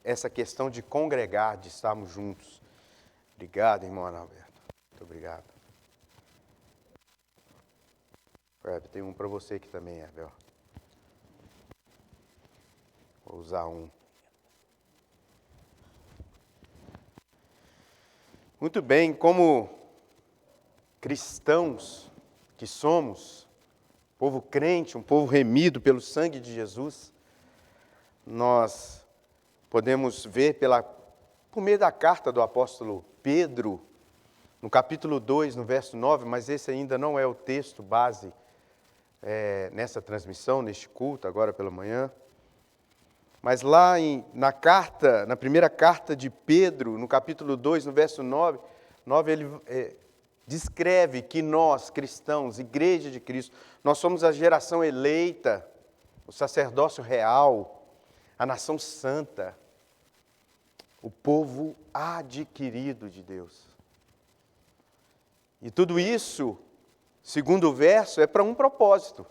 essa questão de congregar, de estarmos juntos. Obrigado, irmão Analberto. Muito obrigado. Tem um para você aqui também, Herbel. Vou usar um. Muito bem, como cristãos que somos, povo crente, um povo remido pelo sangue de Jesus, nós podemos ver por meio da carta do apóstolo Pedro, no capítulo 2, no verso 9, mas esse ainda não é o texto base nessa transmissão, neste culto, agora pela manhã. Mas lá na primeira carta de Pedro, no capítulo 2, no verso 9 ele descreve que nós, cristãos, igreja de Cristo, nós somos a geração eleita, o sacerdócio real, a nação santa, o povo adquirido de Deus. E tudo isso, segundo o verso, é para um propósito.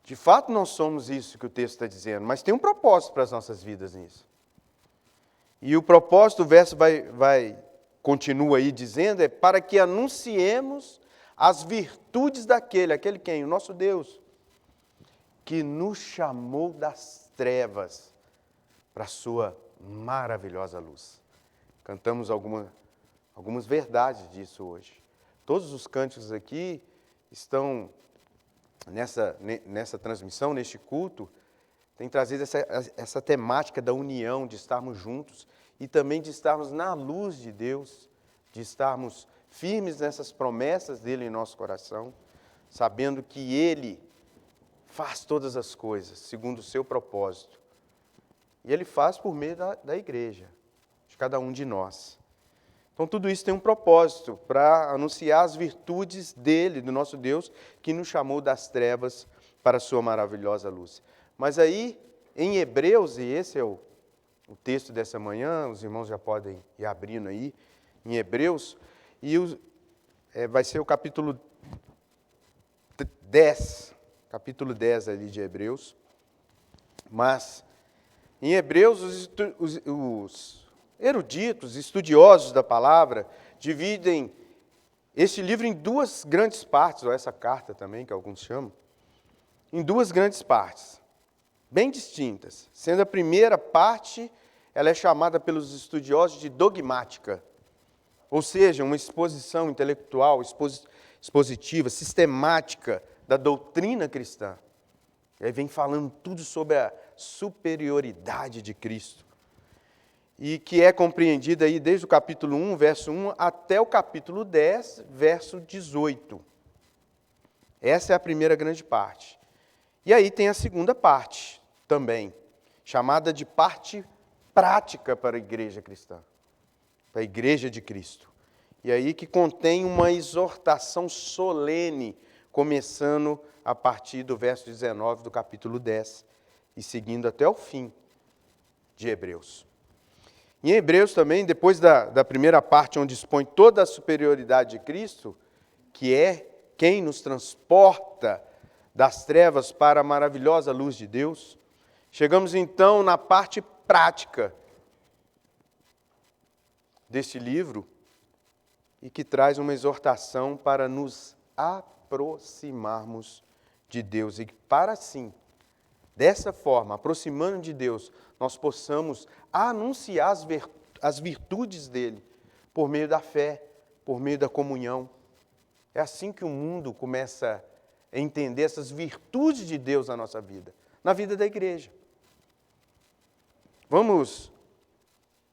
De fato, não somos isso que o texto está dizendo, mas tem um propósito para as nossas vidas nisso. E o propósito, o verso continua aí dizendo, é para que anunciemos as virtudes daquele quem? O nosso Deus, que nos chamou das trevas para a sua maravilhosa luz. Cantamos algumas verdades disso hoje. Todos os cânticos aqui estão nessa transmissão, neste culto, tem trazido essa temática da união, de estarmos juntos e também de estarmos na luz de Deus, de estarmos firmes nessas promessas dele em nosso coração, sabendo que ele faz todas as coisas segundo o seu propósito. E ele faz por meio da igreja, de cada um de nós. Então, tudo isso tem um propósito, para anunciar as virtudes dele, do nosso Deus, que nos chamou das trevas para a sua maravilhosa luz. Mas aí, em Hebreus, e esse é o texto dessa manhã, os irmãos já podem ir abrindo aí, em Hebreus, e vai ser o capítulo 10 ali de Hebreus. Mas, em Hebreus, os eruditos, estudiosos da palavra, dividem este livro em duas grandes partes, ou essa carta também, que alguns chamam, em duas grandes partes, bem distintas. Sendo a primeira parte, ela é chamada pelos estudiosos de dogmática, ou seja, uma exposição intelectual, expositiva, sistemática da doutrina cristã. E aí vem falando tudo sobre a superioridade de Cristo, e que é compreendida aí desde o capítulo 1, verso 1, até o capítulo 10, verso 18. Essa é a primeira grande parte. E aí tem a segunda parte também, chamada de parte prática para a igreja cristã, para a igreja de Cristo. E aí que contém uma exortação solene, começando a partir do verso 19 do capítulo 10 e seguindo até o fim de Hebreus. Em Hebreus também, depois da primeira parte, onde expõe toda a superioridade de Cristo, que é quem nos transporta das trevas para a maravilhosa luz de Deus, chegamos então na parte prática deste livro, e que traz uma exortação para nos aproximarmos de Deus, e para assim, dessa forma, aproximando de Deus, nós possamos anunciar as virtudes dele por meio da fé, por meio da comunhão. É assim que o mundo começa a entender essas virtudes de Deus na nossa vida, na vida da igreja. Vamos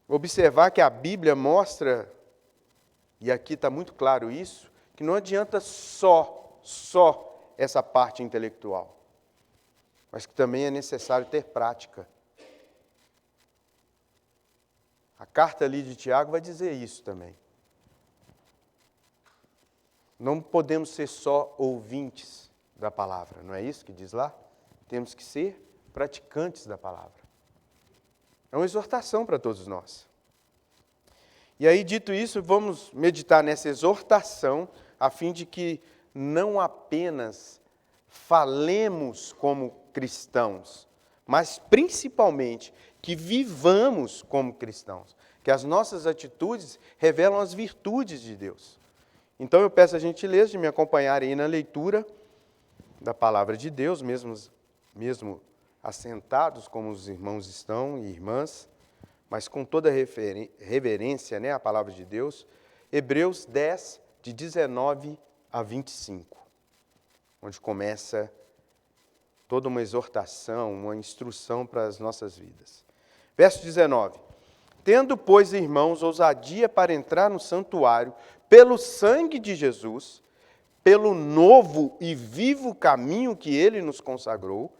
observar que a Bíblia mostra, e aqui está muito claro isso, que não adianta só essa parte intelectual, mas que também é necessário ter prática. A carta ali de Tiago vai dizer isso também. Não podemos ser só ouvintes da palavra, não é isso que diz lá? Temos que ser praticantes da palavra. É uma exortação para todos nós. E aí, dito isso, vamos meditar nessa exortação, a fim de que não apenas falemos como cristãos, mas principalmente que vivamos como cristãos, que as nossas atitudes revelam as virtudes de Deus. Então eu peço a gentileza de me acompanhar aí na leitura da palavra de Deus, mesmo assentados como os irmãos estão e irmãs, mas com toda reverência, né, à palavra de Deus, Hebreus 10, de 19 a 25, onde começa toda uma exortação, uma instrução para as nossas vidas. Verso 19. Tendo, pois, irmãos, ousadia para entrar no santuário, pelo sangue de Jesus, pelo novo e vivo caminho que ele nos consagrou,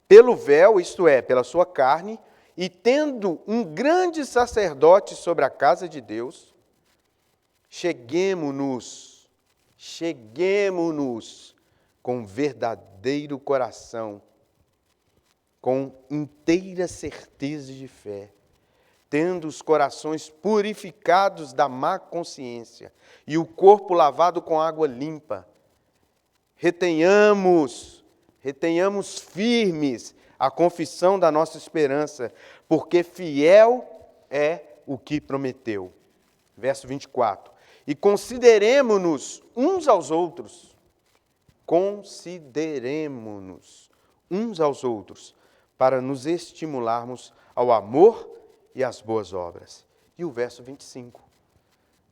pelo véu, isto é, pela sua carne, e tendo um grande sacerdote sobre a casa de Deus, cheguemo-nos com verdadeiro coração, com inteira certeza de fé, tendo os corações purificados da má consciência e o corpo lavado com água limpa. Retenhamos firmes a confissão da nossa esperança, porque fiel é o que prometeu. Verso 24. E consideremo-nos uns aos outros, para nos estimularmos ao amor e às boas obras. E o verso 25.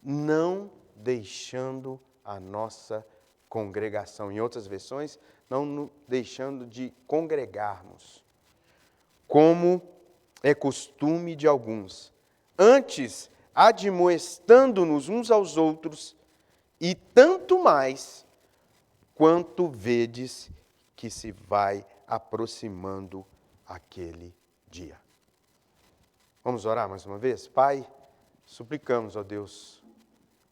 Não deixando a nossa congregação. Em outras versões, não deixando de congregarmos, como é costume de alguns. Antes, admoestando-nos uns aos outros, e tanto mais, quanto vedes que se vai aproximando aquele dia. Vamos orar mais uma vez? Pai, suplicamos, ó Deus,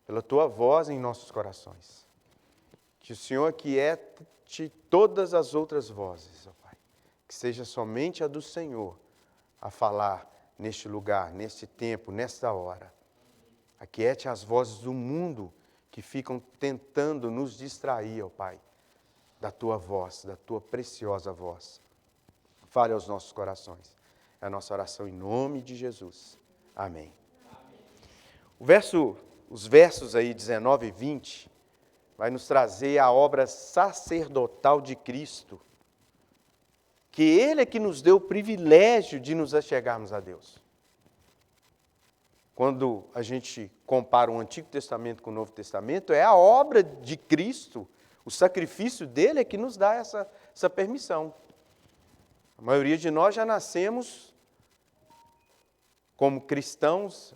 pela Tua voz em nossos corações, que o Senhor aquiete todas as outras vozes, ó Pai, que seja somente a do Senhor a falar neste lugar, neste tempo, nesta hora. Aquiete as vozes do mundo que ficam tentando nos distrair, ó Pai, da Tua voz, da Tua preciosa voz. Fale aos nossos corações. É a nossa oração em nome de Jesus. Amém. Os versos aí 19 e 20 vai nos trazer a obra sacerdotal de Cristo, que Ele é que nos deu o privilégio de nos achegarmos a Deus. Quando a gente compara o Antigo Testamento com o Novo Testamento, é a obra de Cristo, o sacrifício dele é que nos dá essa permissão. A maioria de nós já nascemos como cristãos,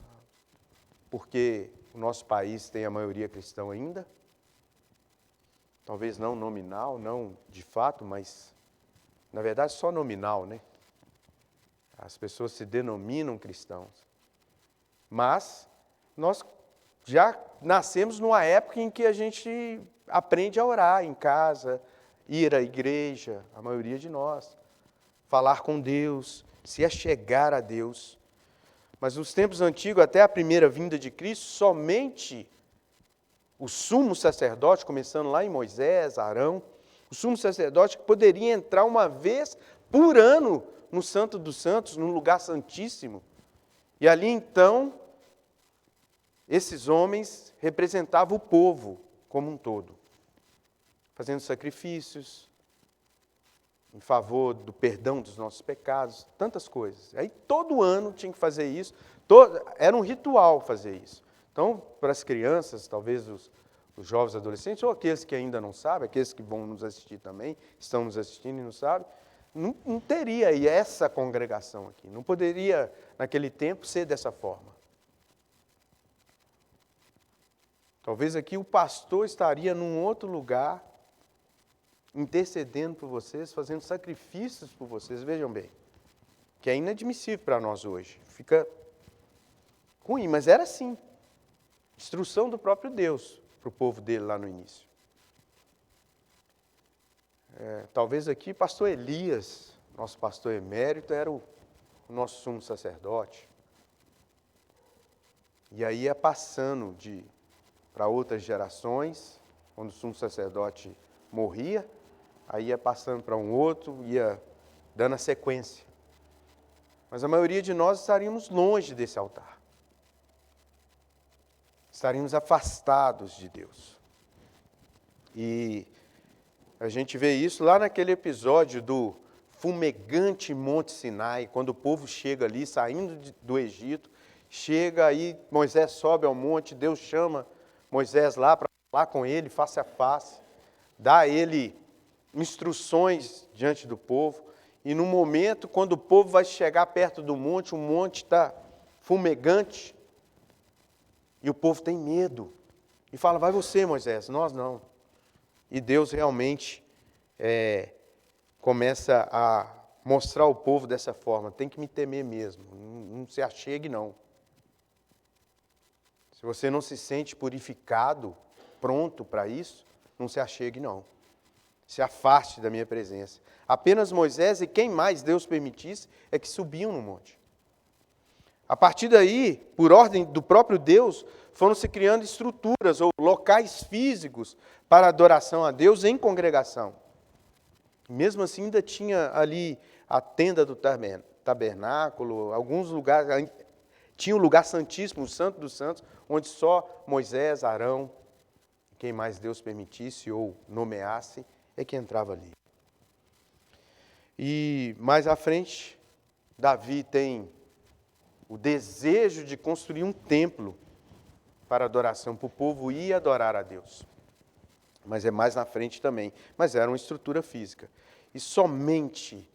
porque o nosso país tem a maioria cristã ainda. Talvez não nominal, não de fato, mas na verdade só nominal, né? As pessoas se denominam cristãos. Mas nós já nascemos numa época em que a gente aprende a orar em casa, ir à igreja, a maioria de nós, falar com Deus, se achegar a Deus. Mas nos tempos antigos, até a primeira vinda de Cristo, somente o sumo sacerdote, começando lá em Moisés, Arão, o sumo sacerdote que poderia entrar uma vez por ano no Santo dos Santos, no lugar santíssimo. E ali então, esses homens representavam o povo como um todo, fazendo sacrifícios em favor do perdão dos nossos pecados, tantas coisas. Aí todo ano tinha que fazer isso, era um ritual fazer isso. Então, para as crianças, talvez os jovens adolescentes, ou aqueles que ainda não sabem, aqueles que vão nos assistir também, estão nos assistindo e não sabem, não teria aí essa congregação aqui, não poderia, naquele tempo, ser dessa forma. Talvez aqui o pastor estaria num outro lugar, intercedendo por vocês, fazendo sacrifícios por vocês, vejam bem, que é inadmissível para nós hoje. Fica ruim, mas era assim. Instrução do próprio Deus para o povo dele lá no início. Talvez aqui pastor Elias, nosso pastor emérito, era o nosso sumo sacerdote. E aí ia passando para outras gerações, quando o sumo sacerdote morria, aí ia passando para um outro, ia dando a sequência. Mas a maioria de nós estaríamos longe desse altar. Estaríamos afastados de Deus. E a gente vê isso lá naquele episódio do fumegante Monte Sinai, quando o povo chega ali, saindo do Egito, chega aí, Moisés sobe ao monte, Deus chama Moisés lá para falar com ele, face a face, dá a ele instruções diante do povo, e no momento, quando o povo vai chegar perto do monte, o monte está fumegante, e o povo tem medo, e fala, vai você, Moisés, nós não. E Deus realmente começa a mostrar ao povo dessa forma, tem que me temer mesmo, não se achegue não. Se você não se sente purificado, pronto para isso, não se achegue não. Se afaste da minha presença. Apenas Moisés e quem mais Deus permitisse é que subiam no monte. A partir daí, por ordem do próprio Deus, foram se criando estruturas ou locais físicos para adoração a Deus em congregação. Mesmo assim, ainda tinha ali a tenda do tabernáculo, alguns lugares, tinha o lugar santíssimo, o Santo dos Santos, onde só Moisés, Arão, quem mais Deus permitisse ou nomeasse, é que entrava ali. E mais à frente, Davi tem o desejo de construir um templo para adoração, para o povo ir adorar a Deus. Mas é mais na frente também. Mas era uma estrutura física. E somente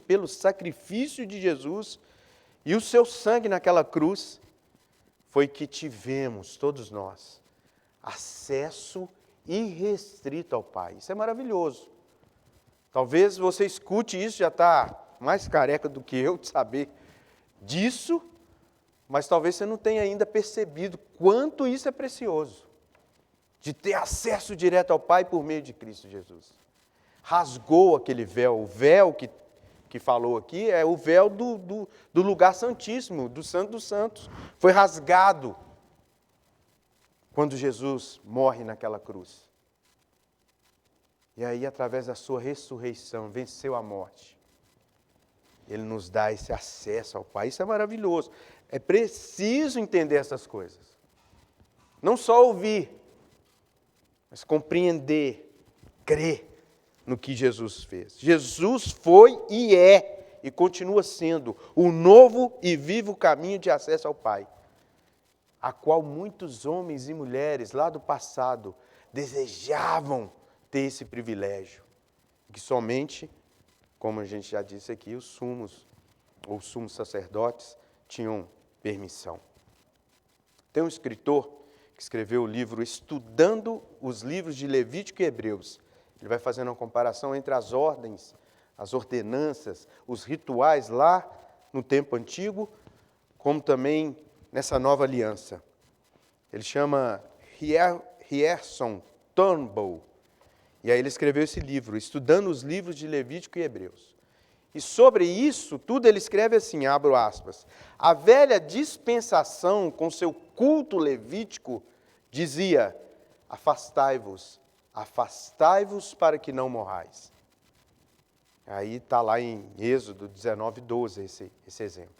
pelo sacrifício de Jesus e o seu sangue naquela cruz, foi que tivemos, todos nós, acesso irrestrito ao Pai. Isso é maravilhoso. Talvez você escute isso, já está mais careca do que eu de saber disso, mas talvez você não tenha ainda percebido quanto isso é precioso, de ter acesso direto ao Pai por meio de Cristo Jesus. Rasgou aquele véu, o véu que falou aqui é o véu do lugar santíssimo, do Santo dos Santos. Foi rasgado quando Jesus morre naquela cruz. E aí, através da sua ressurreição, venceu a morte. Ele nos dá esse acesso ao Pai. Isso é maravilhoso. É preciso entender essas coisas. Não só ouvir, mas compreender, crer no que Jesus fez. Jesus foi e é, e continua sendo, o novo e vivo caminho de acesso ao Pai, a qual muitos homens e mulheres lá do passado desejavam ter esse privilégio, que somente, como a gente já disse aqui, os sumos sacerdotes tinham permissão. Tem um escritor que escreveu o livro Estudando os livros de Levítico e Hebreus. Ele vai fazendo uma comparação entre as ordens, as ordenanças, os rituais lá no tempo antigo, como também nessa nova aliança. Ele chama Ryerson Turnbull. E aí ele escreveu esse livro, Estudando os livros de Levítico e Hebreus. E sobre isso, tudo ele escreve assim, abro aspas, a velha dispensação com seu culto levítico dizia, afastai-vos para que não morrais. Aí está lá em Êxodo 19:12 esse exemplo.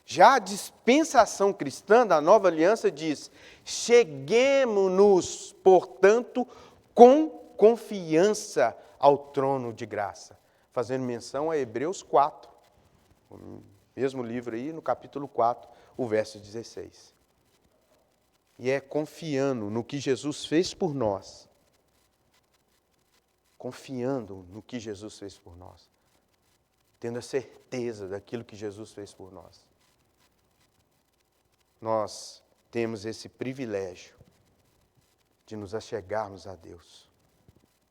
Já a dispensação cristã da nova aliança diz, cheguemo-nos, portanto, com confiança ao trono de graça. Fazendo menção a Hebreus 4, o mesmo livro aí, no capítulo 4, o verso 16. E é confiando no que Jesus fez por nós, confiando no que Jesus fez por nós, tendo a certeza daquilo que Jesus fez por nós, nós temos esse privilégio de nos achegarmos a Deus,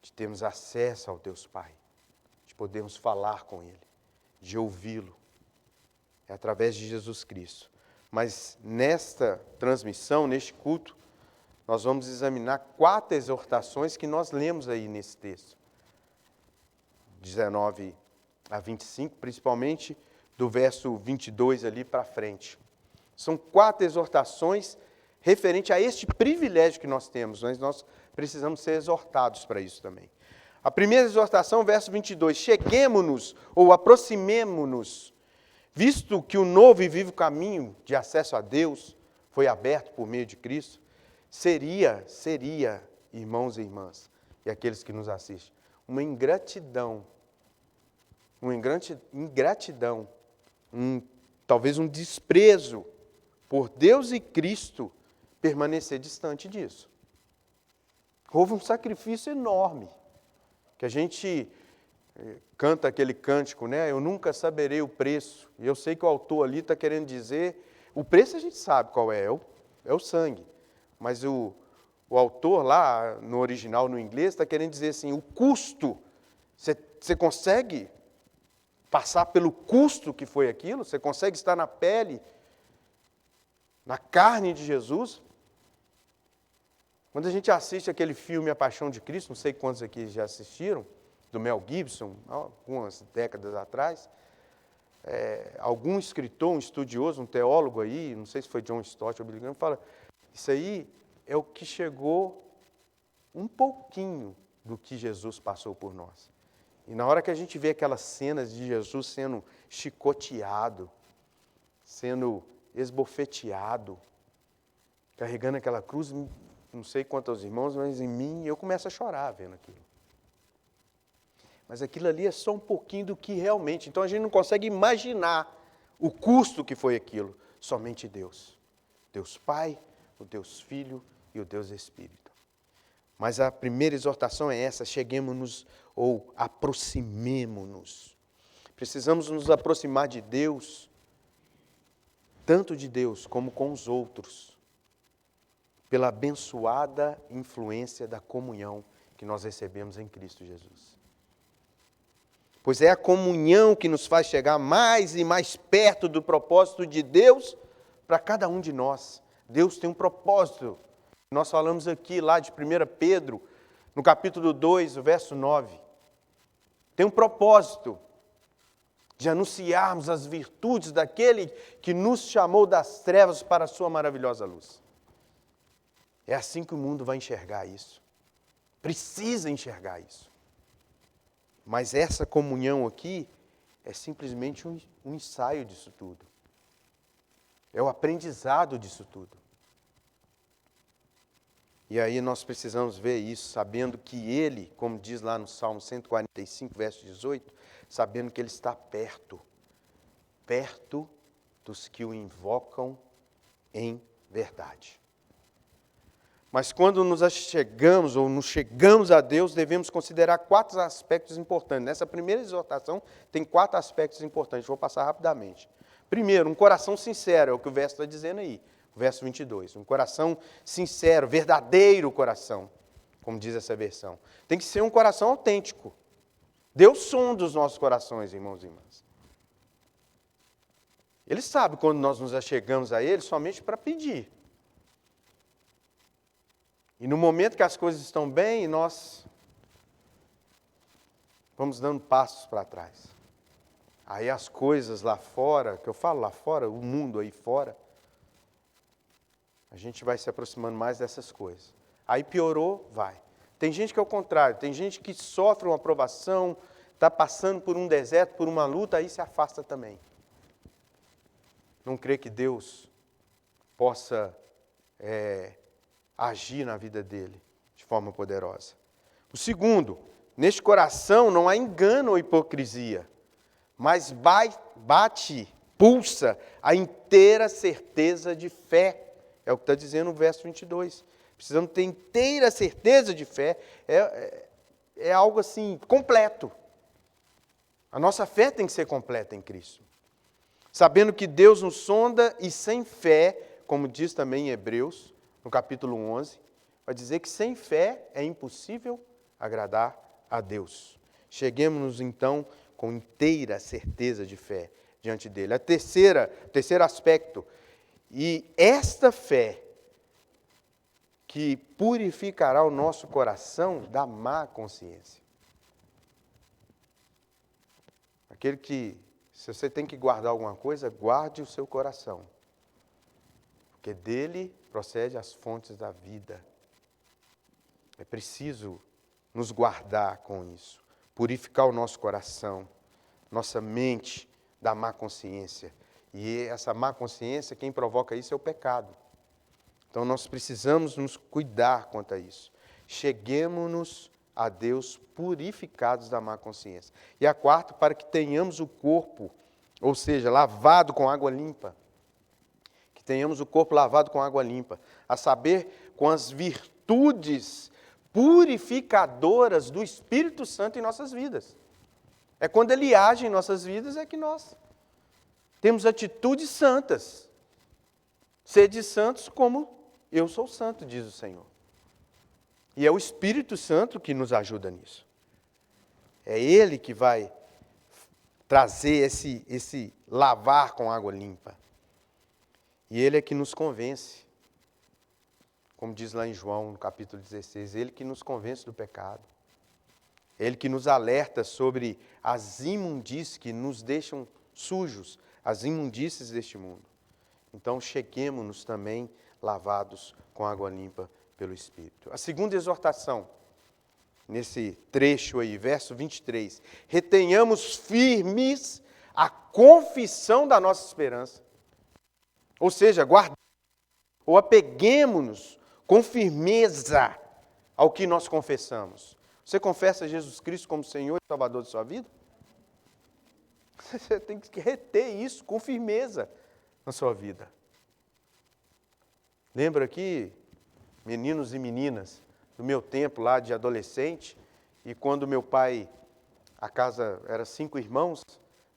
de termos acesso ao Deus Pai, de podermos falar com Ele, de ouvi-lo. É através de Jesus Cristo. Mas nesta transmissão, neste culto, nós vamos examinar 4 exortações que nós lemos aí nesse texto. 19 a 25, principalmente do verso 22 ali para frente. São 4 exortações referente a este privilégio que nós temos, mas nós precisamos ser exortados para isso também. A primeira exortação, verso 22, cheguemo-nos ou aproximemo-nos, visto que o novo e vivo caminho de acesso a Deus foi aberto por meio de Cristo, seria, irmãos e irmãs, e aqueles que nos assistem, uma ingratidão, talvez um desprezo por Deus e Cristo permanecer distante disso. Houve um sacrifício enorme, que a gente canta aquele cântico, né? Eu nunca saberei o preço. E eu sei que o autor ali está querendo dizer, o preço a gente sabe qual é o sangue. Mas o autor lá, no original, no inglês, está querendo dizer assim, o custo, você consegue passar pelo custo que foi aquilo? Você consegue estar na pele, na carne de Jesus? Quando a gente assiste aquele filme A Paixão de Cristo, não sei quantos aqui já assistiram, do Mel Gibson, algumas décadas atrás, algum escritor, um estudioso, um teólogo aí, não sei se foi John Stott ou Billy Graham, fala, isso aí é o que chegou um pouquinho do que Jesus passou por nós. E na hora que a gente vê aquelas cenas de Jesus sendo chicoteado, sendo esbofeteado, carregando aquela cruz, não sei quanto aos irmãos, mas em mim, eu começo a chorar vendo aquilo. Mas aquilo ali é só um pouquinho do que realmente, então a gente não consegue imaginar o custo que foi aquilo. Somente Deus. Deus Pai, o Deus Filho e o Deus Espírito. Mas a primeira exortação é essa, cheguemo-nos ou aproximemo-nos. Precisamos nos aproximar de Deus, tanto de Deus como com os outros, pela abençoada influência da comunhão que nós recebemos em Cristo Jesus. Pois é a comunhão que nos faz chegar mais e mais perto do propósito de Deus para cada um de nós. Deus tem um propósito. Nós falamos aqui lá de 1 Pedro, no capítulo 2, o verso 9. Tem um propósito de anunciarmos as virtudes daquele que nos chamou das trevas para a sua maravilhosa luz. É assim que o mundo vai enxergar isso. Precisa enxergar isso. Mas essa comunhão aqui é simplesmente um ensaio disso tudo. É o aprendizado disso tudo. E aí nós precisamos ver isso, sabendo que Ele, como diz lá no Salmo 145, verso 18, sabendo que Ele está perto dos que o invocam em verdade. Mas quando nos chegamos ou nos chegamos a Deus, devemos considerar 4 aspectos importantes. Nessa primeira exortação tem 4 aspectos importantes, vou passar rapidamente. Primeiro, um coração sincero, é o que o verso está dizendo aí, o verso 22. Um coração sincero, verdadeiro coração, como diz essa versão. Tem que ser um coração autêntico. Deus sonda os nossos corações, irmãos e irmãs. Ele sabe quando nós nos achegamos a Ele somente para pedir. E no momento que as coisas estão bem, nós vamos dando passos para trás. Aí as coisas lá fora, que eu falo lá fora, o mundo aí fora, a gente vai se aproximando mais dessas coisas. Aí piorou, vai. Tem gente que é o contrário, tem gente que sofre uma provação, está passando por um deserto, por uma luta, aí se afasta também. Não crê que Deus possa agir na vida dele de forma poderosa. O segundo, neste coração não há engano ou hipocrisia, mas pulsa a inteira certeza de fé. É o que está dizendo o verso 22. Precisamos ter inteira certeza de fé. É algo assim, completo. A nossa fé tem que ser completa em Cristo. Sabendo que Deus nos sonda e sem fé, como diz também em Hebreus, no capítulo 11, vai dizer que sem fé é impossível agradar a Deus. Cheguemos-nos então com inteira certeza de fé diante dele. O terceiro aspecto, e esta fé que purificará o nosso coração da má consciência. Aquele que, se você tem que guardar alguma coisa, guarde o seu coração. Porque dele procede as fontes da vida. É preciso nos guardar com isso, purificar o nosso coração, nossa mente da má consciência. E essa má consciência, quem provoca isso é o pecado. Então nós precisamos nos cuidar quanto a isso. Cheguemo-nos a Deus purificados da má consciência. E a quarta, para que tenhamos o corpo, ou seja, lavado com água limpa. Que tenhamos o corpo lavado com água limpa. A saber, com as virtudes purificadoras do Espírito Santo em nossas vidas. É quando Ele age em nossas vidas, é que nós temos atitudes santas. Sede santos como eu sou santo, diz o Senhor. E é o Espírito Santo que nos ajuda nisso. É Ele que vai trazer esse lavar com água limpa. E Ele é que nos convence. Como diz lá em João, no capítulo 16, Ele que nos convence do pecado. Ele que nos alerta sobre as imundícies que nos deixam sujos, as imundícies deste mundo. Então, cheguemo-nos também lavados com água limpa pelo Espírito. A segunda exortação, nesse trecho aí, verso 23. Retenhamos firmes a confissão da nossa esperança. Ou seja, guardemos ou apeguemo-nos com firmeza ao que nós confessamos. Você confessa Jesus Cristo como Senhor e Salvador de sua vida? Você tem que reter isso com firmeza na sua vida. Lembra aqui, meninos e meninas, do meu tempo lá de adolescente, e quando meu pai, a casa era 5 irmãos,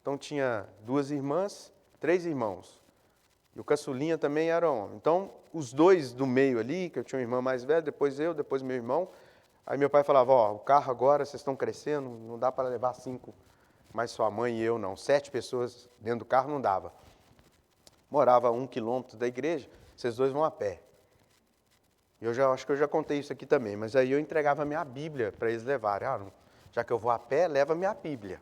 então tinha 2 irmãs, 3 irmãos. E o caçulinha também era homem. Então, os 2 do meio ali, que eu tinha uma irmã mais velha, depois eu, depois meu irmão. Aí meu pai falava, o carro agora, vocês estão crescendo, não dá para levar 5, mas sua mãe e eu não. 7 pessoas dentro do carro não dava. Morava a 1 quilômetro da igreja, vocês 2 vão a pé. Acho que eu já contei isso aqui também, mas aí eu entregava a minha Bíblia para eles levarem. Já que eu vou a pé, leva a minha Bíblia.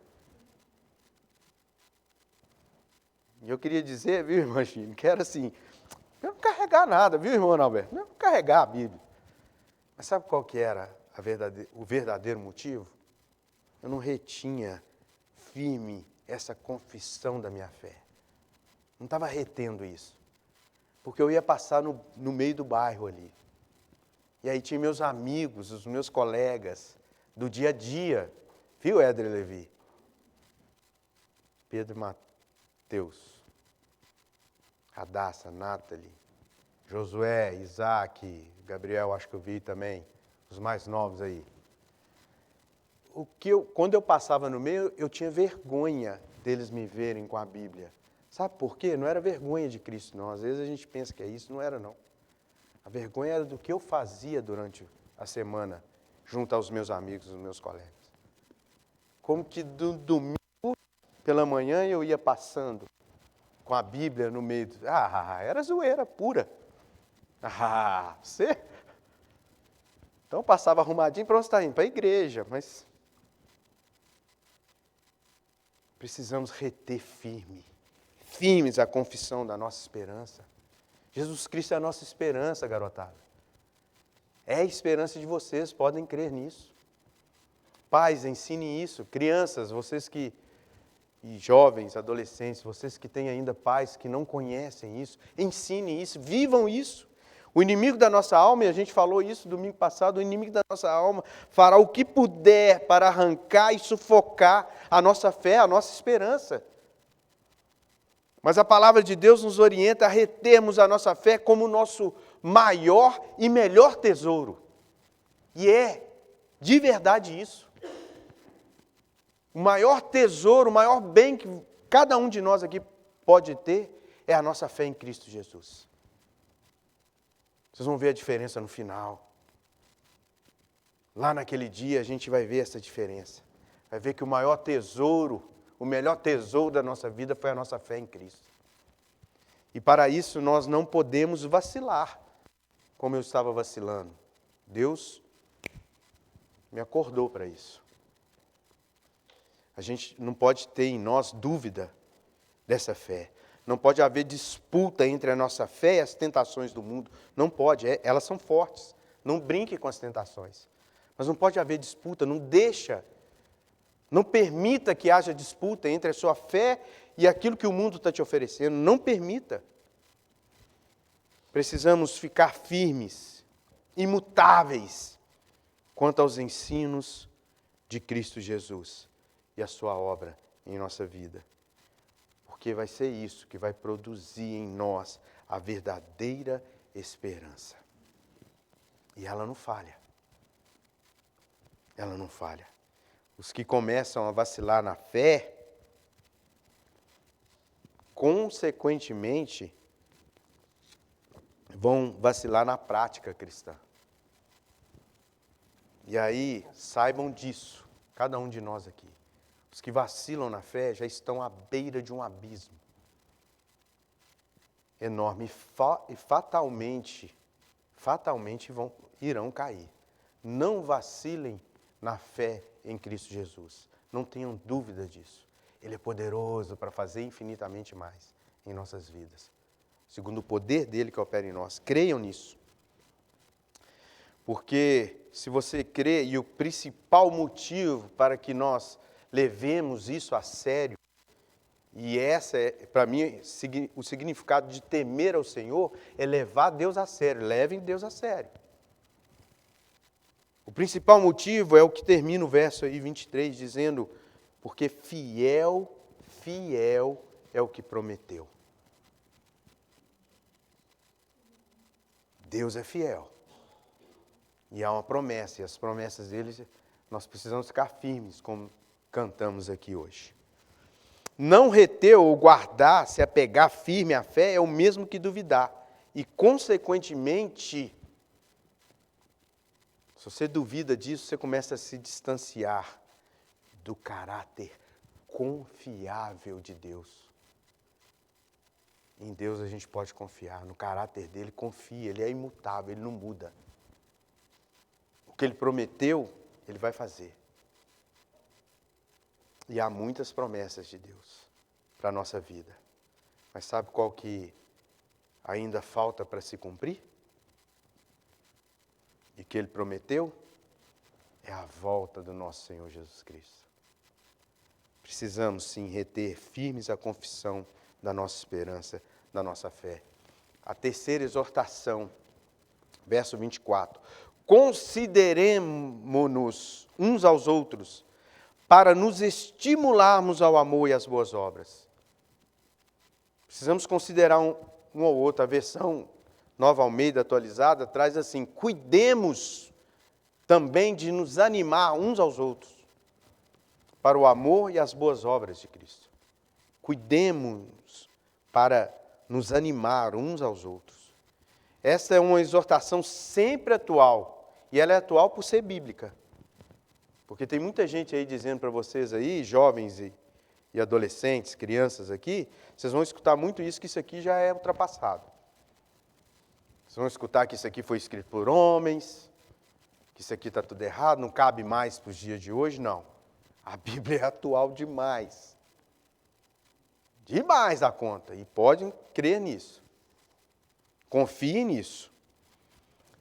E eu queria dizer, viu, irmã Gine, que era assim, eu não carregar nada, viu, irmão Alberto? Não carregar a Bíblia. Mas sabe qual que era o verdadeiro motivo? Eu não retinha firme essa confissão da minha fé. Não estava retendo isso. Porque eu ia passar no meio do bairro ali. E aí tinha meus amigos, os meus colegas do dia a dia. Viu, Éder Levi? Pedro Mateus, Radassa, Nathalie, Josué, Isaac, Gabriel, acho que eu vi também, os mais novos aí. Quando eu passava no meio, eu tinha vergonha deles me verem com a Bíblia. Sabe por quê? Não era vergonha de Cristo, não. Às vezes a gente pensa que é isso, não era, não. A vergonha era do que eu fazia durante a semana, junto aos meus amigos, aos meus colegas. Como que do domingo pela manhã eu ia passando com a Bíblia no meio. Era zoeira pura. Você? Então eu passava arrumadinho para onde está indo? Para a igreja, mas precisamos reter firmes a confissão da nossa esperança. Jesus Cristo é a nossa esperança, garotada. É a esperança de vocês, podem crer nisso. Pais, ensinem isso. Crianças, e jovens, adolescentes, vocês que têm ainda pais que não conhecem isso, ensinem isso, vivam isso. O inimigo da nossa alma, e a gente falou isso domingo passado, o inimigo da nossa alma fará o que puder para arrancar e sufocar a nossa fé, a nossa esperança. Mas a palavra de Deus nos orienta a retermos a nossa fé como o nosso maior e melhor tesouro. E é de verdade isso. O maior tesouro, o maior bem que cada um de nós aqui pode ter é a nossa fé em Cristo Jesus. Vocês vão ver a diferença no final. Lá naquele dia a gente vai ver essa diferença. Vai ver que o maior tesouro, o melhor tesouro da nossa vida foi a nossa fé em Cristo. E para isso nós não podemos vacilar, como eu estava vacilando. Deus me acordou para isso. A gente não pode ter em nós dúvida dessa fé. Não pode haver disputa entre a nossa fé e as tentações do mundo. Não pode, elas são fortes. Não brinque com as tentações. Mas não pode haver disputa, não permita que haja disputa entre a sua fé e aquilo que o mundo está te oferecendo. Não permita. Precisamos ficar firmes, imutáveis, quanto aos ensinos de Cristo Jesus e a sua obra em nossa vida. Porque vai ser isso que vai produzir em nós a verdadeira esperança. E ela não falha. Ela não falha. Os que começam a vacilar na fé, consequentemente, vão vacilar na prática cristã. E aí, saibam disso, cada um de nós aqui. Os que vacilam na fé já estão à beira de um abismo enorme e fatalmente irão cair. Não vacilem na fé em Cristo Jesus. Não tenham dúvida disso. Ele é poderoso para fazer infinitamente mais em nossas vidas, segundo o poder dele que opera em nós. Creiam nisso. Porque se você crê, e o principal motivo para que nós levemos isso a sério, e essa é, para mim, o significado de temer ao Senhor, é levar Deus a sério. Levem Deus a sério. O principal motivo é o que termina o verso aí 23, dizendo, porque fiel é o que prometeu. Deus é fiel. E há uma promessa, e as promessas dele, nós precisamos ficar firmes, como cantamos aqui hoje. Não reter ou guardar, se apegar firme à fé, é o mesmo que duvidar. E, consequentemente, se você duvida disso, você começa a se distanciar do caráter confiável de Deus. Em Deus a gente pode confiar, no caráter dele confia, ele é imutável, ele não muda. O que ele prometeu, ele vai fazer. E há muitas promessas de Deus para a nossa vida. Mas sabe qual que ainda falta para se cumprir? E que ele prometeu? É a volta do nosso Senhor Jesus Cristo. Precisamos sim reter firmes a confissão da nossa esperança, da nossa fé. A terceira exortação, verso 24. Consideremo-nos uns aos outros para nos estimularmos ao amor e às boas obras. Precisamos considerar um ao outro. A versão Nova Almeida atualizada traz assim, cuidemos também de nos animar uns aos outros para o amor e as boas obras de Cristo. Cuidemos para nos animar uns aos outros. Esta é uma exortação sempre atual, e ela é atual por ser bíblica. Porque tem muita gente aí dizendo para vocês aí, jovens e adolescentes, crianças aqui, vocês vão escutar muito isso, que isso aqui já é ultrapassado. Vocês vão escutar que isso aqui foi escrito por homens, que isso aqui está tudo errado, não cabe mais para os dias de hoje, não. A Bíblia é atual demais. Demais a conta, e podem crer nisso. Confiem nisso.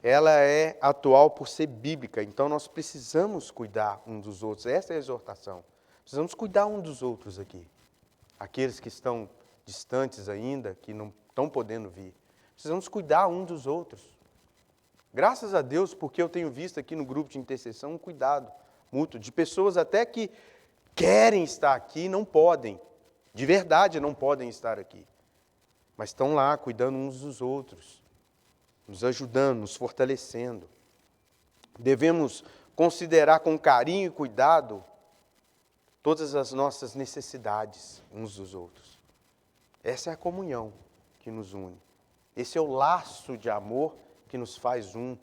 Ela é atual por ser bíblica, então nós precisamos cuidar uns dos outros. Essa é a exortação. Precisamos cuidar uns dos outros aqui. Aqueles que estão distantes ainda, que não estão podendo vir. Precisamos cuidar uns dos outros. Graças a Deus, porque eu tenho visto aqui no grupo de intercessão um cuidado mútuo, de pessoas até que querem estar aqui e não podem. De verdade não podem estar aqui. Mas estão lá cuidando uns dos outros, nos ajudando, nos fortalecendo. Devemos considerar com carinho e cuidado todas as nossas necessidades uns dos outros. Essa é a comunhão que nos une. Esse é o laço de amor que nos faz um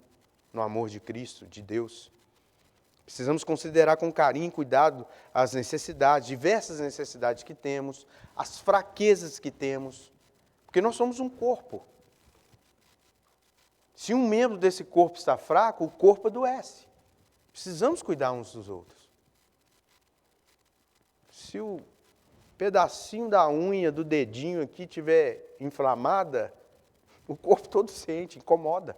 no amor de Cristo, de Deus. Precisamos considerar com carinho e cuidado as necessidades, diversas necessidades que temos, as fraquezas que temos, porque nós somos um corpo. Se um membro desse corpo está fraco, o corpo adoece. Precisamos cuidar uns dos outros. Se o pedacinho da unha, do dedinho aqui estiver inflamada, o corpo todo sente, incomoda.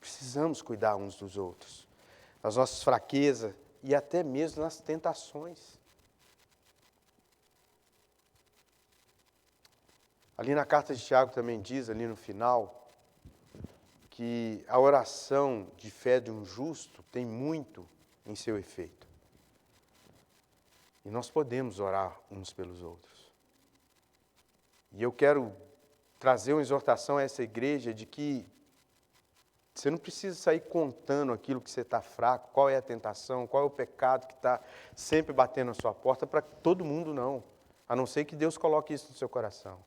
Precisamos cuidar uns dos outros, nas nossas fraquezas e até mesmo nas tentações. Ali na carta de Tiago também diz, ali no final, que a oração de fé de um justo tem muito em seu efeito. E nós podemos orar uns pelos outros. E eu quero trazer uma exortação a essa igreja de que você não precisa sair contando aquilo que você está fraco, qual é a tentação, qual é o pecado que está sempre batendo na sua porta para todo mundo, não. A não ser que Deus coloque isso no seu coração.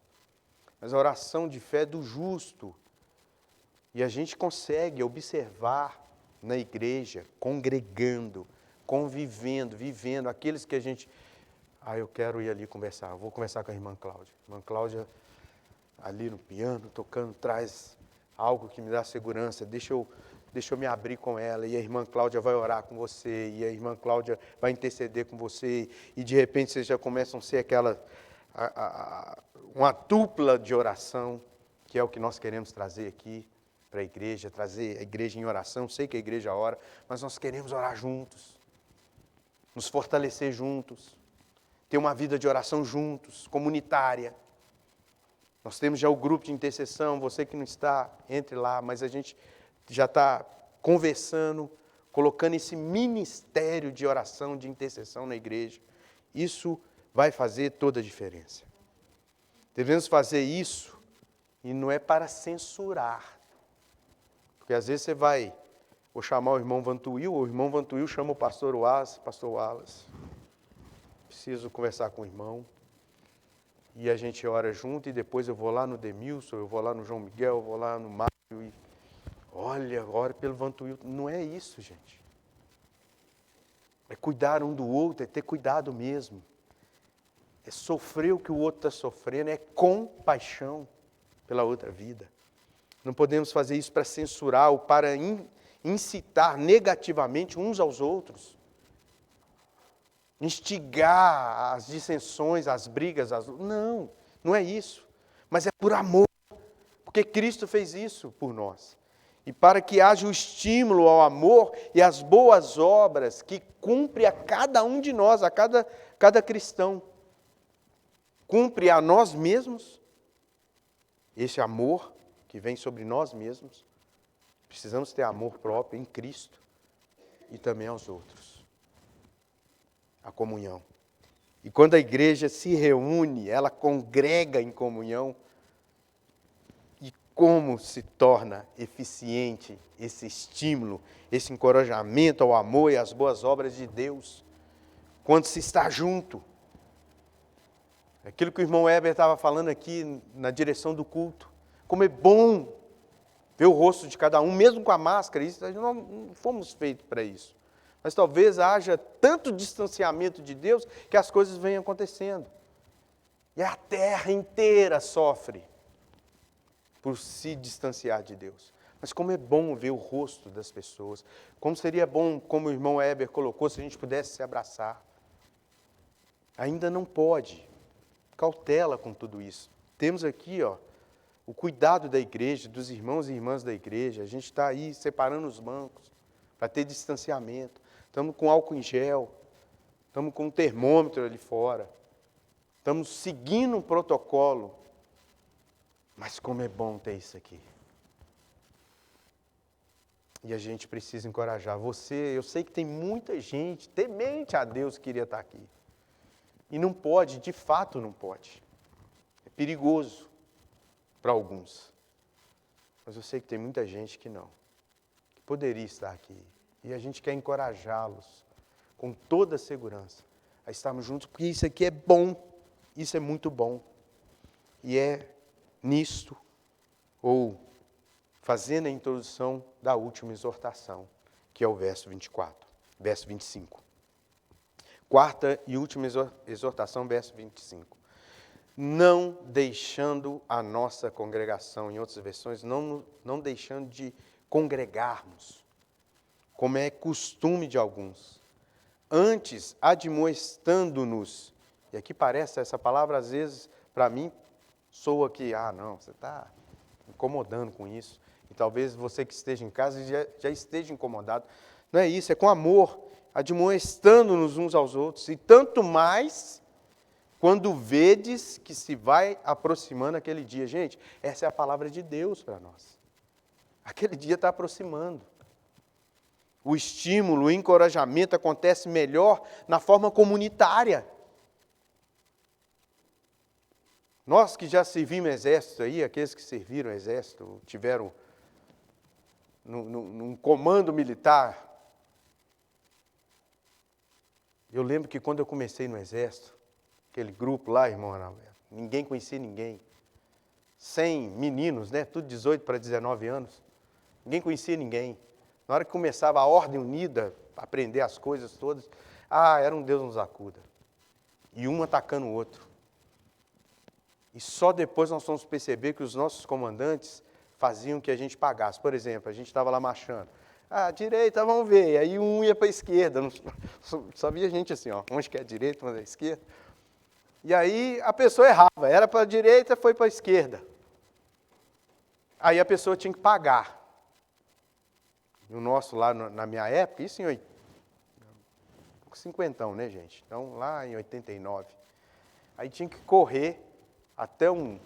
Mas a oração de fé é do justo. E a gente consegue observar na igreja, congregando, convivendo, vivendo, aqueles que a gente... eu quero ir ali conversar, vou conversar com a irmã Cláudia. A irmã Cláudia, ali no piano, tocando, traz algo que me dá segurança, deixa eu me abrir com ela, e a irmã Cláudia vai orar com você, e a irmã Cláudia vai interceder com você, e de repente vocês já começam a ser aquela... uma dupla de oração, que é o que nós queremos trazer aqui para a igreja, trazer a igreja em oração. Sei que a igreja ora, mas nós queremos orar juntos, nos fortalecer juntos, ter uma vida de oração juntos, comunitária. Nós temos já o grupo de intercessão, você que não está, entre lá, mas a gente já está conversando, colocando esse ministério de oração, de intercessão na igreja. Isso vai fazer toda a diferença. Devemos fazer isso, e não é para censurar. Porque às vezes você vou chamar o irmão Vantuil, ou o irmão Vantuil chama o pastor Wallace, preciso conversar com o irmão, e a gente ora junto, e depois eu vou lá no Demilson, eu vou lá no João Miguel, eu vou lá no Mário, e ora pelo Vantuil. Não é isso, gente. É cuidar um do outro, é ter cuidado mesmo. É sofrer o que o outro está sofrendo, é compaixão pela outra vida. Não podemos fazer isso para censurar ou para incitar negativamente uns aos outros. Instigar as dissensões, as brigas. Não é isso. Mas é por amor. Porque Cristo fez isso por nós. E para que haja o estímulo ao amor e às boas obras que cumpre a cada um de nós, a cada cristão. Cumpre a nós mesmos, esse amor que vem sobre nós mesmos. Precisamos ter amor próprio em Cristo e também aos outros. A comunhão. E quando a igreja se reúne, ela congrega em comunhão. E como se torna eficiente esse estímulo, esse encorajamento ao amor e às boas obras de Deus, quando se está junto. Aquilo que o irmão Heber estava falando aqui na direção do culto. Como é bom ver o rosto de cada um, mesmo com a máscara. Isso, nós não fomos feitos para isso. Mas talvez haja tanto distanciamento de Deus que as coisas venham acontecendo. E a terra inteira sofre por se distanciar de Deus. Mas como é bom ver o rosto das pessoas. Como seria bom, como o irmão Heber colocou, se a gente pudesse se abraçar. Ainda não pode. Cautela com tudo isso. Temos aqui, o cuidado da igreja, dos irmãos e irmãs da igreja. A gente está aí separando os bancos para ter distanciamento. Estamos com álcool em gel. Estamos com um termômetro ali fora. Estamos seguindo um protocolo. Mas como é bom ter isso aqui. E a gente precisa encorajar você. Eu sei que tem muita gente temente a Deus que queria estar aqui. E não pode, de fato não pode. É perigoso para alguns. Mas eu sei que tem muita gente que não. Que poderia estar aqui. E a gente quer encorajá-los com toda a segurança a estarmos juntos, porque isso aqui é bom. Isso é muito bom. E é nisto, ou fazendo a introdução da última exortação, que é o verso 24, verso 25. Quarta e última exortação, verso 25. Não deixando a nossa congregação, em outras versões, não deixando de congregarmos, como é costume de alguns. Antes, admoestando-nos, e aqui parece, essa palavra às vezes, para mim, soa que, não, você está incomodando com isso. E talvez você que esteja em casa já esteja incomodado. Não é isso, é com amor, admoestando-nos uns aos outros. E tanto mais quando vedes que se vai aproximando aquele dia. Gente, essa é a palavra de Deus para nós. Aquele dia está aproximando. O estímulo, o encorajamento acontece melhor na forma comunitária. Nós que já servimos exército aí, aqueles que serviram exército, tiveram num comando militar. Eu lembro que quando eu comecei no exército, aquele grupo lá, irmão Analberto, ninguém conhecia ninguém. 100 meninos, né? Tudo 18 para 19 anos. Ninguém conhecia ninguém. Na hora que começava a ordem unida, aprender as coisas todas, era um Deus nos acuda. E um atacando o outro. E só depois nós fomos perceber que os nossos comandantes faziam que a gente pagasse. Por exemplo, a gente estava lá marchando. Direita, vamos ver. Aí um ia para a esquerda. Só via gente assim, ó. Uns que é a direita, uns é a esquerda. E aí a pessoa errava. Era para a direita, foi para a esquerda. Aí a pessoa tinha que pagar. E o nosso lá na minha época, isso em 50, né, gente? Então, lá em 89. Aí tinha que correr até um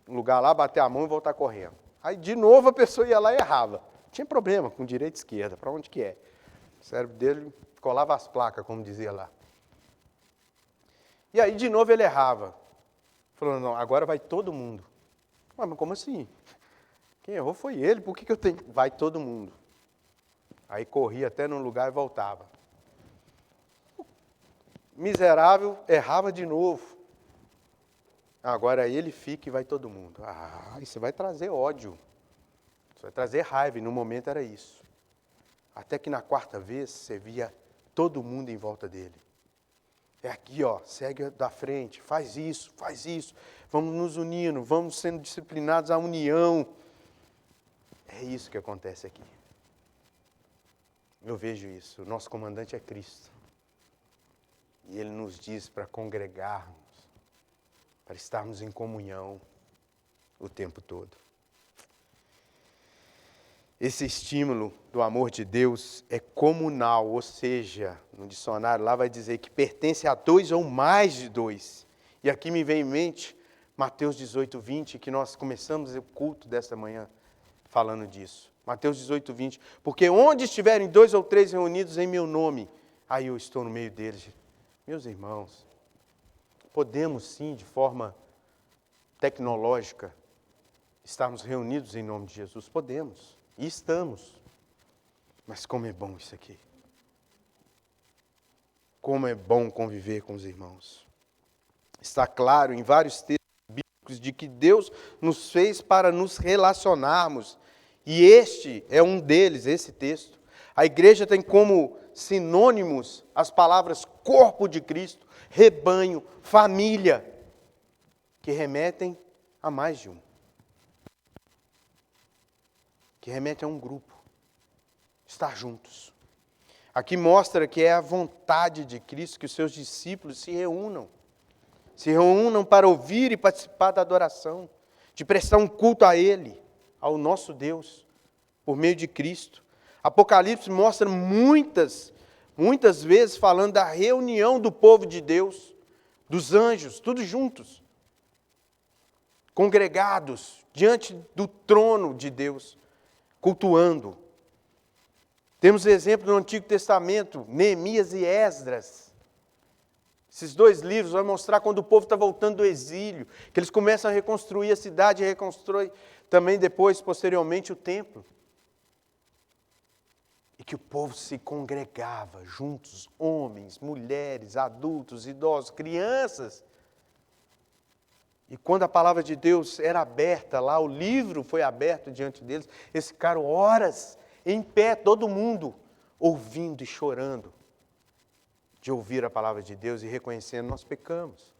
lugar lá, bater a mão e voltar correndo. Aí, de novo, a pessoa ia lá e errava. Tinha problema com direita e esquerda, para onde que é? O cérebro dele colava as placas, como dizia lá. E aí, de novo, ele errava. Falou, não, agora vai todo mundo. Mas como assim? Quem errou foi ele, por que eu tenho? Vai todo mundo. Aí corria até num lugar e voltava. Miserável, errava de novo. Agora ele fica e vai todo mundo. Isso vai trazer ódio. Isso vai trazer raiva, e no momento era isso. Até que na quarta vez, você via todo mundo em volta dele. É aqui, ó, segue da frente, faz isso, vamos nos unindo, vamos sendo disciplinados à união. É isso que acontece aqui. Eu vejo isso. O nosso comandante é Cristo. E Ele nos diz para congregarmos, para estarmos em comunhão o tempo todo. Esse estímulo do amor de Deus é comunal, ou seja, no dicionário lá vai dizer que pertence a 2 ou mais de 2. E aqui me vem em mente Mateus 18, 20, que nós começamos o culto desta manhã falando disso. Mateus 18, 20. Porque onde estiverem 2 ou 3 reunidos em meu nome, aí eu estou no meio deles. Meus irmãos, podemos sim, de forma tecnológica, estarmos reunidos em nome de Jesus? Podemos. E estamos. Mas como é bom isso aqui. Como é bom conviver com os irmãos. Está claro em vários textos bíblicos de que Deus nos fez para nos relacionarmos. E este é um deles, esse texto. A igreja tem como sinônimos as palavras corpo de Cristo, rebanho, família, que remetem a mais de um. Que remetem a um grupo. Estar juntos. Aqui mostra que é a vontade de Cristo que os seus discípulos se reúnam. Se reúnam para ouvir e participar da adoração, de prestar um culto a Ele, ao nosso Deus, por meio de Cristo. Apocalipse mostra muitas vezes falando da reunião do povo de Deus, dos anjos, todos juntos, congregados diante do trono de Deus, cultuando. Temos exemplo no Antigo Testamento, Neemias e Esdras. Esses 2 livros vão mostrar quando o povo está voltando do exílio, que eles começam a reconstruir a cidade e reconstruem também depois, posteriormente, o templo. E que o povo se congregava juntos, homens, mulheres, adultos, idosos, crianças. E quando a palavra de Deus era aberta lá, o livro foi aberto diante deles, eles ficaram horas em pé, todo mundo, ouvindo e chorando, de ouvir a palavra de Deus e reconhecendo, nós pecamos.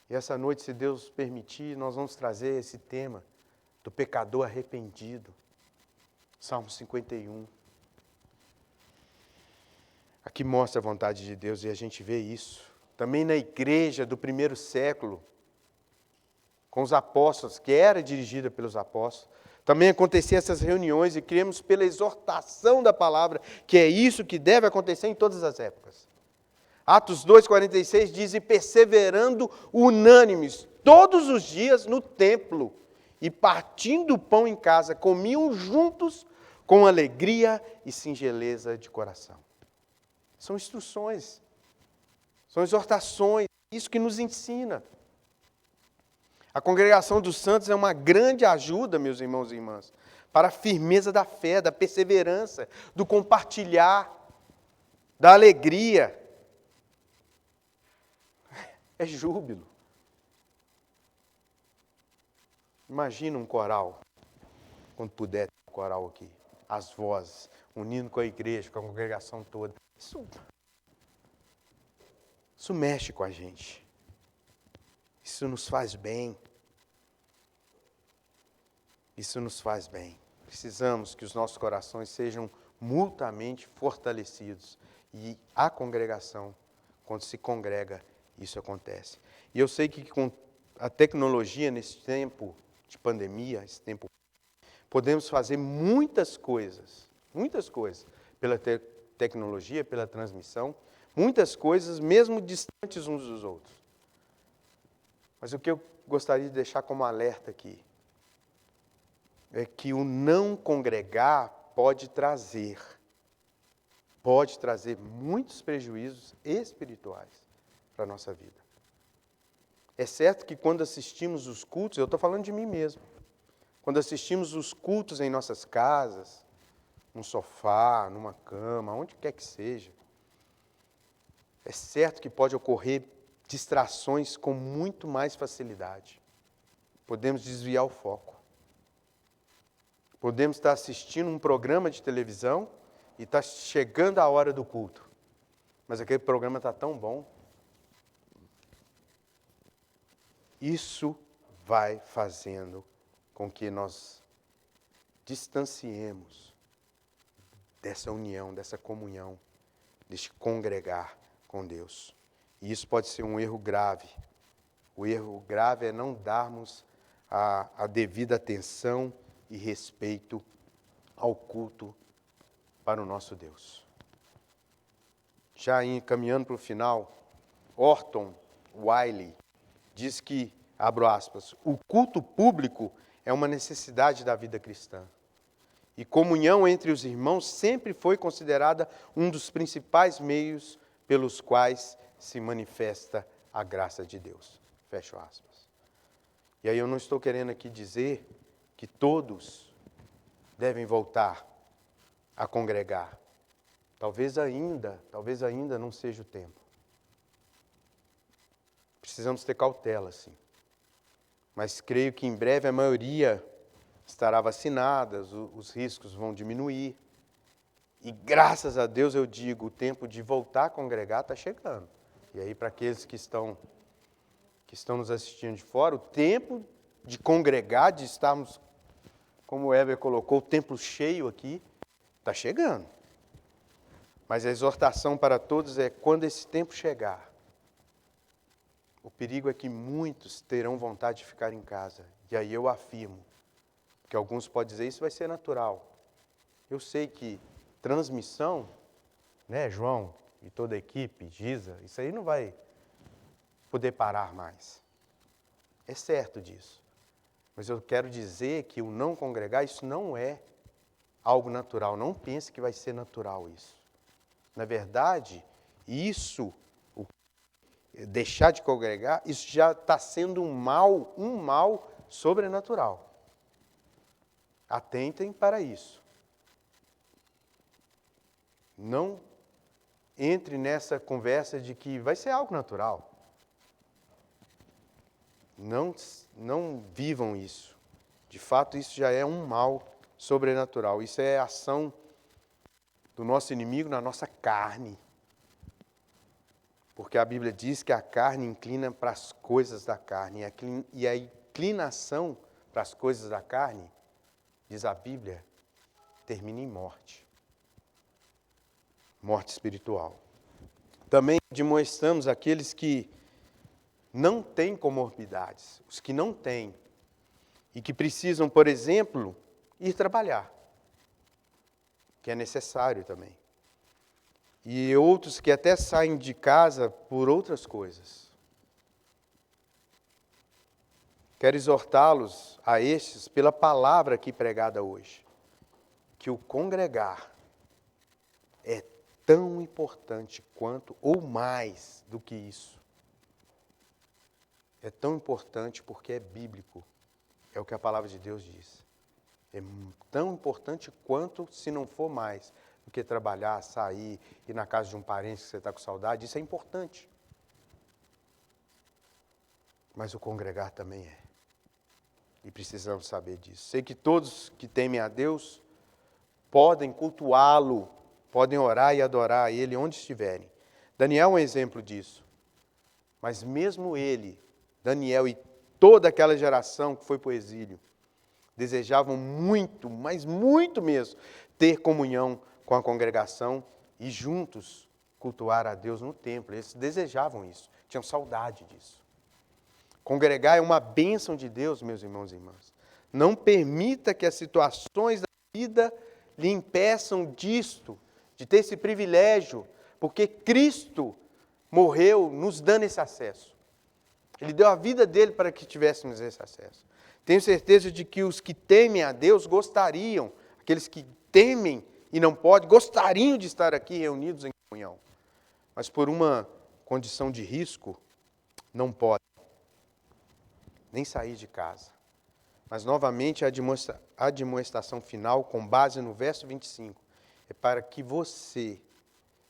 E essa noite, se Deus permitir, nós vamos trazer esse tema do pecador arrependido. Salmo 51. Aqui mostra a vontade de Deus e a gente vê isso. Também na igreja do primeiro século, com os apóstolos, que era dirigida pelos apóstolos, Também acontecer essas reuniões e cremos pela exortação da palavra, que é isso que deve acontecer em todas as épocas. Atos 2,46 diz, e perseverando unânimes, todos os dias no templo, e partindo o pão em casa, comiam juntos com alegria e singeleza de coração. São instruções, são exortações, isso que nos ensina. A congregação dos santos é uma grande ajuda, meus irmãos e irmãs, para a firmeza da fé, da perseverança, do compartilhar, da alegria. É júbilo. Imagina um coral, quando puder ter um coral aqui, as vozes, unindo com a igreja, com a congregação toda. Isso mexe com a gente. Isso nos faz bem. Isso nos faz bem. Precisamos que os nossos corações sejam mutuamente fortalecidos. E a congregação, quando se congrega, isso acontece. E eu sei que com a tecnologia nesse tempo de pandemia, esse tempo, podemos fazer muitas coisas pela tecnologia, pela transmissão, muitas coisas mesmo distantes uns dos outros. Mas o que eu gostaria de deixar como alerta aqui é que o não congregar pode trazer muitos prejuízos espirituais para a nossa vida. É certo que quando assistimos os cultos, eu estou falando de mim mesmo, quando assistimos os cultos em nossas casas, num sofá, numa cama, onde quer que seja, é certo que pode ocorrer distrações com muito mais facilidade. Podemos desviar o foco. Podemos estar assistindo um programa de televisão e está chegando a hora do culto. Mas aquele programa está tão bom. Isso vai fazendo com que nós distanciemos dessa união, dessa comunhão, deste congregar com Deus. E isso pode ser um erro grave. O erro grave é não darmos a devida atenção e respeito ao culto para o nosso Deus. Já caminhando para o final, Orton Wiley diz que, abro aspas, o culto público é uma necessidade da vida cristã. E comunhão entre os irmãos sempre foi considerada um dos principais meios pelos quais se manifesta a graça de Deus. Fecho aspas. E aí eu não estou querendo aqui dizer que todos devem voltar a congregar. Talvez ainda não seja o tempo. Precisamos ter cautela, sim. Mas creio que em breve a maioria estará vacinada, os riscos vão diminuir. E graças a Deus eu digo, o tempo de voltar a congregar está chegando. E aí para aqueles que estão nos assistindo de fora, o tempo de congregar, de estarmos, como o Heber colocou, o templo cheio aqui, está chegando. Mas a exortação para todos é, quando esse tempo chegar, o perigo é que muitos terão vontade de ficar em casa. E aí eu afirmo, que alguns podem dizer, isso vai ser natural. Eu sei que transmissão, né, João e toda a equipe, Giza, isso aí não vai poder parar mais. É certo disso. Mas eu quero dizer que o não congregar, isso não é algo natural. Não pense que vai ser natural isso. Na verdade, deixar de congregar, isso já está sendo um mal sobrenatural. Atentem para isso. Não entre nessa conversa de que vai ser algo natural. Não vivam isso. De fato, isso já é um mal sobrenatural. Isso é ação do nosso inimigo na nossa carne. Porque a Bíblia diz que a carne inclina para as coisas da carne. E a inclinação para as coisas da carne, diz a Bíblia, termina em morte. Morte espiritual. Também demonstramos aqueles que não têm comorbidades, os que não têm, e que precisam, por exemplo, ir trabalhar, que é necessário também. E outros que até saem de casa por outras coisas. Quero exortá-los a estes pela palavra aqui pregada hoje, que o congregar é tão importante quanto, ou mais do que isso. É tão importante porque é bíblico, é o que a palavra de Deus diz. É tão importante quanto, se não for mais, do que trabalhar, sair, ir na casa de um parente que você está com saudade, isso é importante. Mas o congregar também é. E precisamos saber disso. Sei que todos que temem a Deus podem cultuá-lo, podem orar e adorar a Ele onde estiverem. Daniel é um exemplo disso. Mas mesmo ele, Daniel e toda aquela geração que foi para o exílio, desejavam muito, mas muito mesmo, ter comunhão com a congregação e juntos cultuar a Deus no templo. Eles desejavam isso, tinham saudade disso. Congregar é uma bênção de Deus, meus irmãos e irmãs. Não permita que as situações da vida lhe impeçam disto, de ter esse privilégio, porque Cristo morreu nos dando esse acesso. Ele deu a vida dele para que tivéssemos esse acesso. Tenho certeza de que os que temem a Deus gostariam, aqueles que temem e não podem, gostariam de estar aqui reunidos em comunhão. Mas por uma condição de risco, não podem nem sair de casa. Mas novamente a admoestação final, com base no verso 25, é para que você,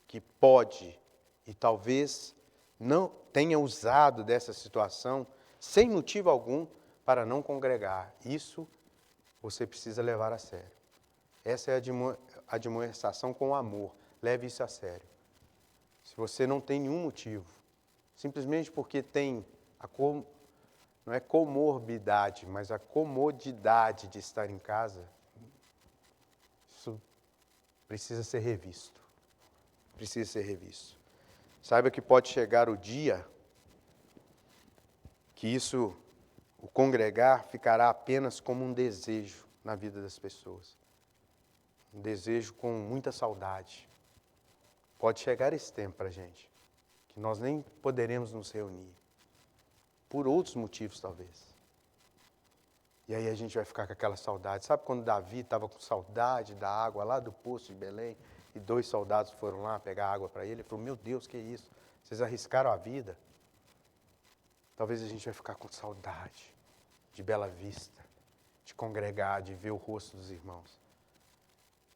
que pode e talvez não tenha usado dessa situação, sem motivo algum, para não congregar. Isso você precisa levar a sério. Essa é a admoestação com amor. Leve isso a sério. Se você não tem nenhum motivo, simplesmente porque tem não é comorbidade, mas a comodidade de estar em casa, isso precisa ser revisto. Precisa ser revisto. Saiba que pode chegar o dia que isso, o congregar, ficará apenas como um desejo na vida das pessoas. Um desejo com muita saudade. Pode chegar esse tempo para a gente, que nós nem poderemos nos reunir. Por outros motivos, talvez. E aí a gente vai ficar com aquela saudade. Sabe quando Davi estava com saudade da água lá do poço de Belém, e 2 soldados foram lá pegar água para ele? Ele falou, meu Deus, que é isso? Vocês arriscaram a vida? Talvez a gente vai ficar com saudade de Bela Vista, de congregar, de ver o rosto dos irmãos.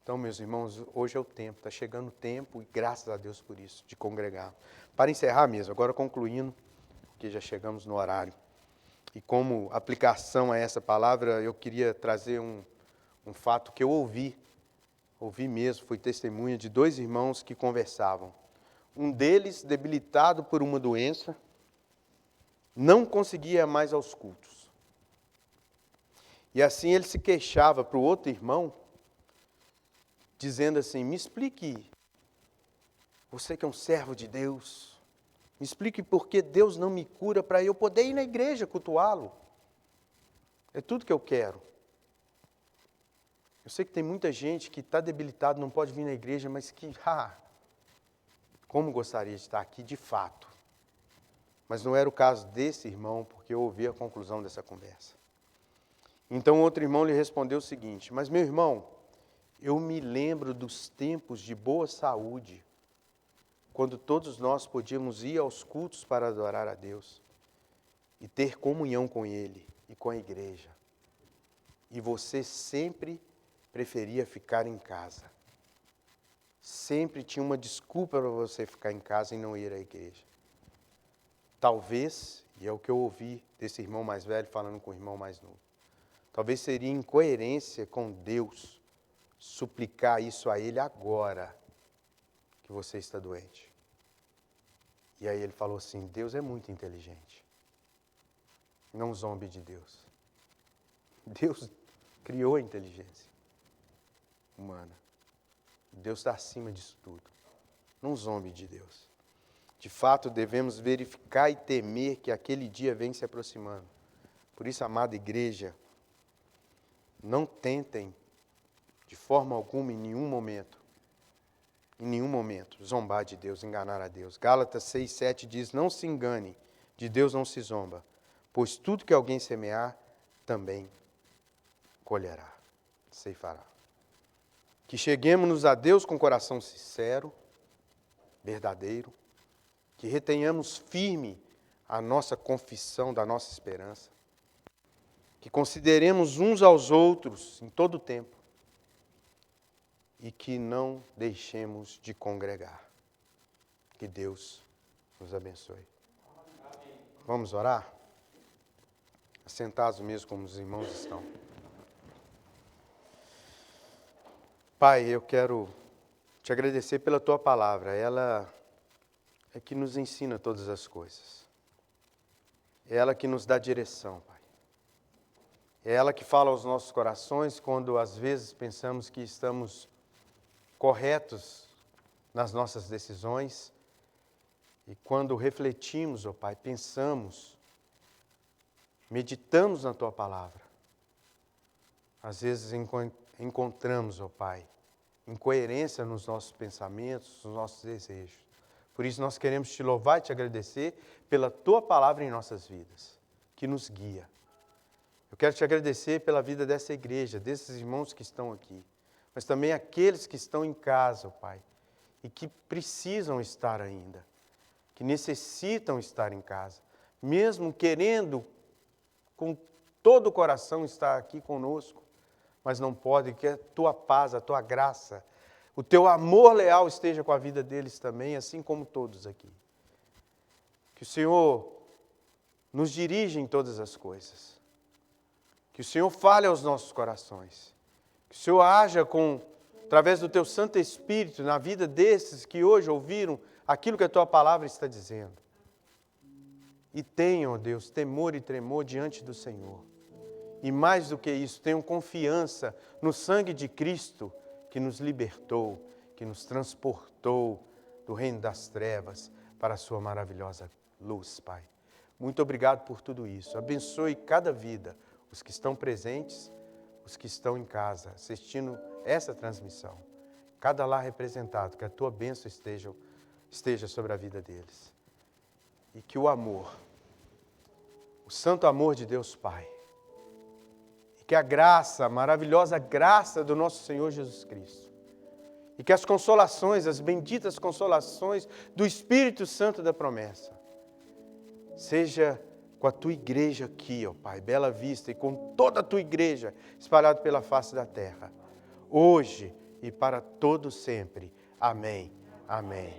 Então, meus irmãos, hoje é o tempo, está chegando o tempo, e graças a Deus por isso, de congregar. Para encerrar mesmo, agora concluindo, porque já chegamos no horário. E como aplicação a essa palavra, eu queria trazer um fato que eu ouvi mesmo, fui testemunha de 2 irmãos que conversavam. Um deles, debilitado por uma doença, não conseguia mais aos cultos. E assim ele se queixava para o outro irmão, dizendo assim, me explique, você que é um servo de Deus, me explique por que Deus não me cura para eu poder ir na igreja cultuá-lo. É tudo que eu quero. Eu sei que tem muita gente que está debilitado, não pode vir na igreja, mas que, como gostaria de estar aqui de fato. Mas não era o caso desse irmão, porque eu ouvi a conclusão dessa conversa. Então outro irmão lhe respondeu o seguinte, mas meu irmão, eu me lembro dos tempos de boa saúde, quando todos nós podíamos ir aos cultos para adorar a Deus e ter comunhão com Ele e com a igreja. E você sempre preferia ficar em casa. Sempre tinha uma desculpa para você ficar em casa e não ir à igreja. Talvez, e é o que eu ouvi desse irmão mais velho falando com o irmão mais novo, talvez seria incoerência com Deus suplicar isso a Ele agora que você está doente. E aí ele falou assim, Deus é muito inteligente. Não zombe de Deus. Deus criou a inteligência humana. Deus está acima disso tudo. Não zombe de Deus. De fato, devemos verificar e temer que aquele dia vem se aproximando. Por isso, amada igreja, não tentem de forma alguma, em nenhum momento, zombar de Deus, enganar a Deus. Gálatas 6:7 diz, não se engane, de Deus não se zomba, pois tudo que alguém semear, também colherá, ceifará. Que cheguemos a Deus com coração sincero, verdadeiro, que retenhamos firme a nossa confissão da nossa esperança, que consideremos uns aos outros em todo o tempo e que não deixemos de congregar. Que Deus nos abençoe. Vamos orar? Assentados mesmo como os irmãos estão. Pai, eu quero te agradecer pela tua palavra. Ela é que nos ensina todas as coisas. É ela que nos dá direção, Pai. É ela que fala aos nossos corações quando às vezes pensamos que estamos corretos nas nossas decisões. E quando refletimos, ó Pai, pensamos, meditamos na tua palavra, às vezes encontramos, ó Pai, incoerência nos nossos pensamentos, nos nossos desejos. Por isso nós queremos te louvar e te agradecer pela tua palavra em nossas vidas, que nos guia. Eu quero te agradecer pela vida dessa igreja, desses irmãos que estão aqui, mas também aqueles que estão em casa, ó Pai, e que precisam estar ainda, que necessitam estar em casa, mesmo querendo com todo o coração estar aqui conosco, mas não pode, que a tua paz, a tua graça, o teu amor leal esteja com a vida deles também, assim como todos aqui. Que o Senhor nos dirija em todas as coisas. Que o Senhor fale aos nossos corações. Que o Senhor haja através do teu Santo Espírito na vida desses que hoje ouviram aquilo que a tua palavra está dizendo. E tenham, ó Deus, temor e tremor diante do Senhor. E mais do que isso, tenham confiança no sangue de Cristo que nos libertou, que nos transportou do reino das trevas para a sua maravilhosa luz, Pai. Muito obrigado por tudo isso. Abençoe cada vida, os que estão presentes, os que estão em casa, assistindo essa transmissão. Cada lar representado, que a tua bênção esteja sobre a vida deles. E que o amor, o santo amor de Deus Pai, e que a graça, a maravilhosa graça do nosso Senhor Jesus Cristo, e que as consolações, as benditas consolações do Espírito Santo da promessa, seja com a tua igreja aqui, ó Pai, Bela Vista, e com toda a tua igreja espalhada pela face da terra, hoje e para todo sempre. Amém. Amém.